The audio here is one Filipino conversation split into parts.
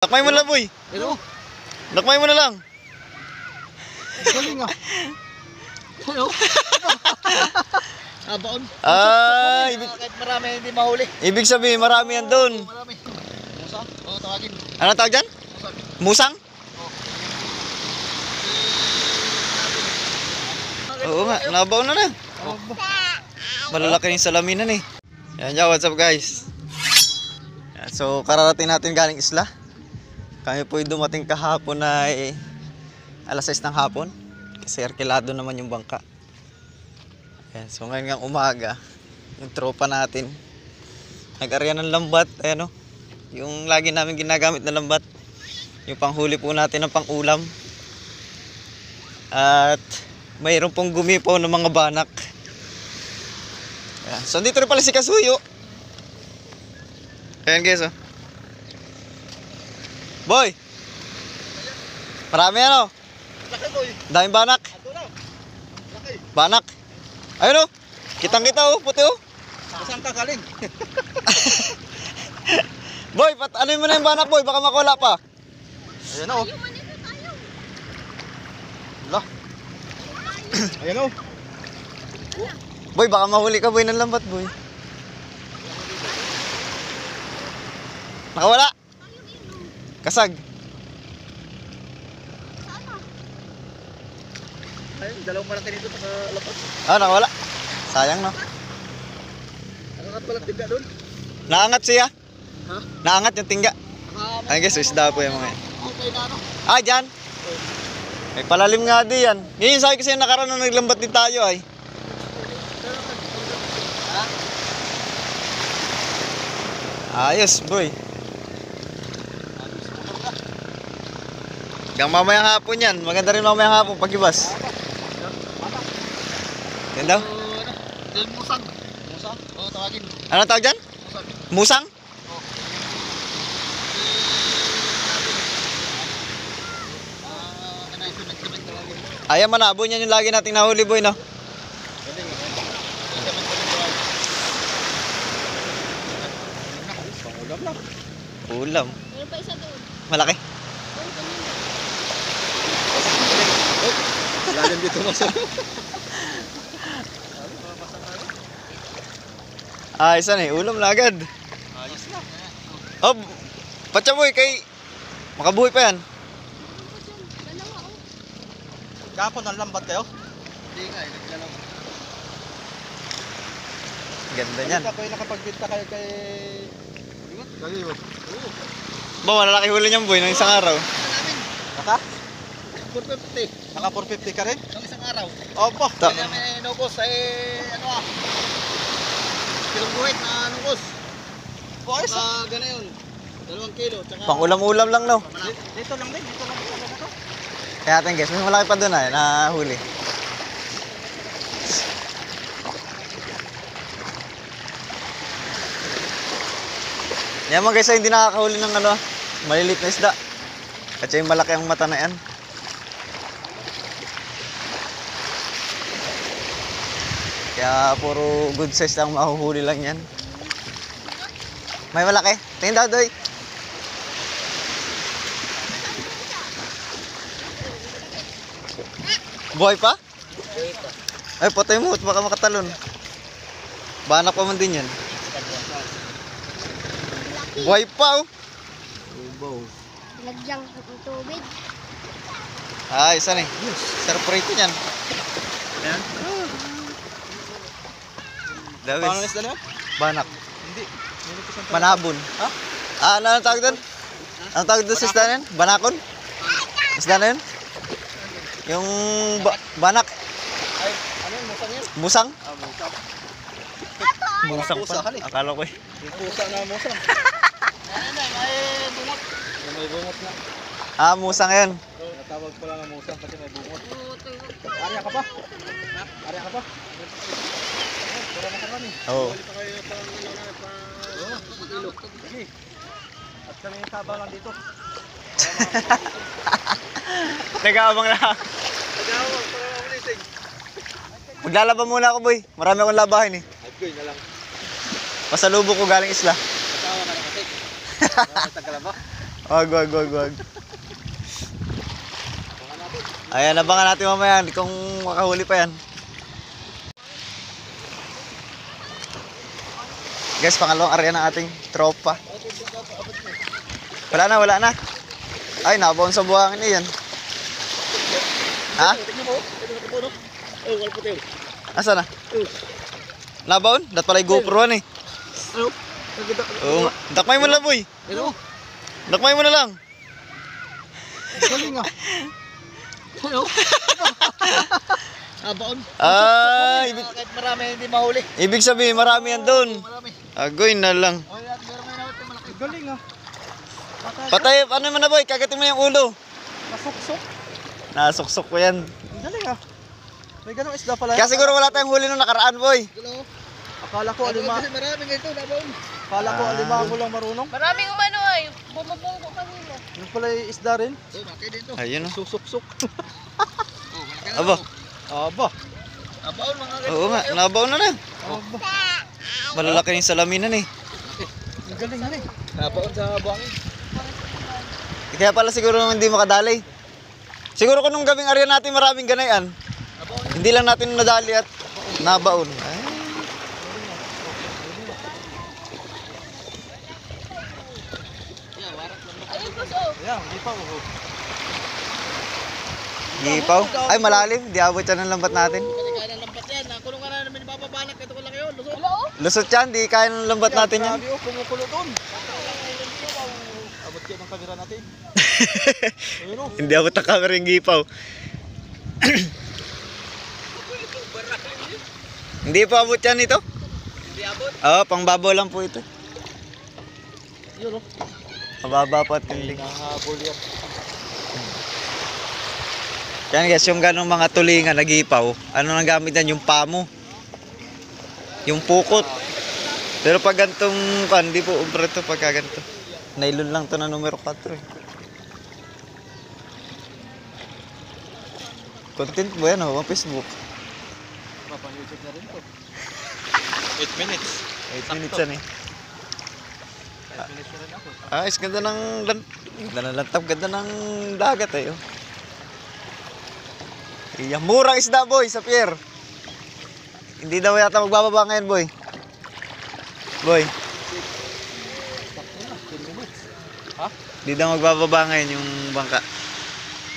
Lakmay mo na lang, boy. Pero, Lakmay mo na lang. galing ah. Ano? Baon. Kahit marami hindi mahuli. Ibig sabihin, marami yan doon. Marami. Musang? Oo, tawagin. Ano tawag dyan? Musang? Oo nga, nabaw na na. Malalaki yung salaminan eh. Yan, what's up guys? Yan, so, kararating natin galing isla. Kami po dumating kahapon na alas 6 ng hapon. Kasi arkilado naman yung bangka. Yan, so ngayon ng umaga, yung tropa natin nag-arya ng lambat, ayan o. Yung lagi namin ginagamit na lambat. Yung panghuli po natin ng pang-ulam. At mayroon pong gumipaw ng mga banak. Ayan. So dito rin pala si Kasuyo. Ayan guys oh. Boy! Marami ano? Laki boy. Daming banak. Ato na. Laki. Banak. Ayun oh. Kitang kita oh, puti oh. Saan ka galing? Boy, ano mo na yung banak boy? Baka makawala pa. Ayan o. Lah. Ayan o. Boy, baka mahuli ka boy ng lambat boy. Nakawala. Kasag. Ayun, dalawang malaki nito nakalapas. Ah, nakawala. Sayang no. Nakakat palang tiga doon. Naangat siya. Ha? Naangat yung tingga. Ayun guys, isda po yung mga yan. Okay na ano? Ah, dyan. May palalim nga di yan. Yun yung sabi kasi nakaraan na naglambat din tayo ay. Ayos boy. Hanggang mamayang hapon yan. Maganda rin mamayang hapon pag-ibas. Yan daw. Yung musang. Musang? Oo, tawagin. Ano tawag dyan? Musang. Musang? Ayan manabo niyan yung lagi nating nahuli boy no? Ulam lang. Ulam. Meron pa isa doon. Malaki. Lalim dito masa. Ayos na eh. Ulam na agad. Ayos na. Oh, patsa boy kay makabuhay pa yan. Dalawa oh. Kapon ang lambat kayo? Hindi nga, nagdalaw. Ganda niyan. Kayo nakapagbinta kayo kay... Kayo. Ba, malalaki huli niyan boy ng isang araw. Naka? 450. Naka 450 ka rin? Ng isang araw. Opo. Ta- Kaya may nukos ay ano ah. Kilong buhit na nukos. Boys ah. Gana yun. 2 kilo. Tsaka... Pang ulam-ulam lang no. Dito lang din. Dito lang din. Ano to? Kaya natin guys, mas malaki pa doon ay nahuli. Yan mga guys ay hindi nakakahuli ng ano, maliliit na isda. Kasi yung malaki ang mata na yan. Kaya puro good size lang mahuhuli lang yan. May malaki. Tingin daw doy. Buhay pa? Ay, patay mo. Baka makatalon. Banak pa man din yan. Buhay pa oh. Lagyang ng tubig. Ah, isa na eh. Sarap rito yan. Ayan. Dawis. Paano isda niyo? Banak. Hindi. Manabon. Ha? Ah, ano tawag doon? Ano tawag doon sa isda na yun? Banakon? Isda na yun? Yung banak. Ay, ano yun? Musang yun? Musang? Ah, musang. Musang Pusa, pa. hali. Akala ko eh. Yung pusa na musang. Ano na, may bungot. May bungot na. Ah, musang yun. Natawag ko lang ang musang kasi may bungot. Arya ka pa? Arya ka pa? Wala na karami. Oo. Balik pa kayo pang ano na pa. Oo, kilo. Sige. At kami sabaw lang dito. Nag-aabang lang. Nagawag para mamulising. Maglalaban muna ako boy. Marami akong labahin eh. Ay, koy na lang. Pasalubong ko galing isla. Tawa ka na kasi. Tagal ba? Wag. Ayan, abangan natin mamaya kung makahuli pa yan. Guys, pangalawang area ng ating tropa. Wala na. Ay, nabaon sa buhangin yan. Ha? Tingnan mo. Tingnan mo no. Oh, wala puti. Asa na? Nabaon? Dat pala yung GoPro eh. Ano? Oo, dakmay mo na lang, boy. Ano? Dakmay mo na lang. Galing ah. Ano? Baon. Kahit marami hindi mahuli. Ibig sabihin, marami yan doon. Marami. Agoy na lang. Oh, meron may nawat na malaki. Galing ah. Patay, ano mo na, boy? Kagatin mo yung ulo. Nasuksok. Nasuksok ko yan. Galing ah. May ganong isda pala. Kaya siguro wala tayong huli nung nakaraan, boy. Akala ko alima. Kasi marami ganito nabaon. Akala ko alimango lang marunong. Maraming umano ay. Bumabunggo kanina. Yung pala yung isda rin. Oh, malaki dito. Ayun, oh. Susuksok. Aba. Aba. Nabaon mga ganito. Oo nga, nabaon na na. Aba. Malalaki yung salaminan eh. Ang galing eh. Nabaon sa buhangin. Kaya pala siguro hindi makadali. Siguro kung nung gabing area natin maraming ganayan. Hindi lang natin nadali at nabaon. Ay. Ayun po, oh. Ayan, hindi pa oh. Gipaw. Ay, malalim. Di abot yan ng lambat natin. Kasi kaya ng lambat yan. Nakulong ka na namin ipapabalak. Ito ko lang yun. Lusot. Wala, oh. Lusot yan. Di kaya ng lambat natin yan. Grabe oh, kumukulo doon. Abot kayo ng kamera natin. Ayun oh. Hindi abot ang camera yung gipaw. Hindi pa abot yan ito. Hindi abot. Oo, pangbabaw lang po ito. Yun oh. Mababa pa at hindi. Nahabol yan. Yan guys, yung ganong mga tulingan na gipaw, ano nang gamit yan? Yung pamo. Yung pukot. Pero pag gantong kan, di po ubra ito pagka ganito. Nylon lang to na numero 4 eh. Content mo yan oh, ang Facebook. Papang-YouTube na rin to. 8 minutes. 8 minutes yan eh. 8 minutes na rin ako. Is ganda ng lantap, ganda ng dagat eh. Oh. Iya, murang isda boy sa pier. Hindi daw yata magbababa ngayon boy. Boy. Ha? Hindi daw magbababa ngayon yung bangka.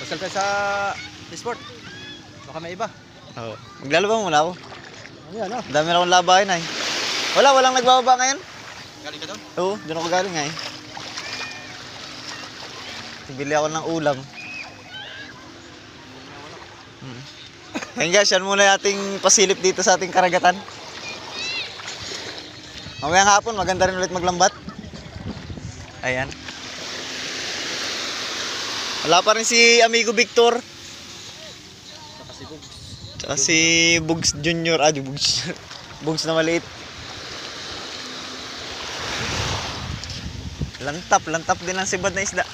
Pasal tayo sa Sport. Baka may iba. Oo. Maglalaba muna ako. Ayan ah. Dami na akong labahin ay. Walang nagbababa ngayon. Galing ka doon? Oo, doon ako galing ay. Bili ako ng ulam. Ayun guys, yan muna yung ating pasilip dito sa ating karagatan. Mamayang hapon, maganda rin ulit maglambat. Ayan. Wala pa rin si Amigo Victor. Tsaka si Bugs Junior. Bugs. Bugs na maliit. Lantap din ang sibad na isda.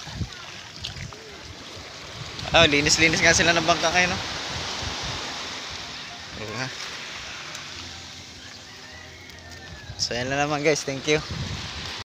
Oh, linis nga sila ng bangka kayo, no? So yan lang naman guys, thank you.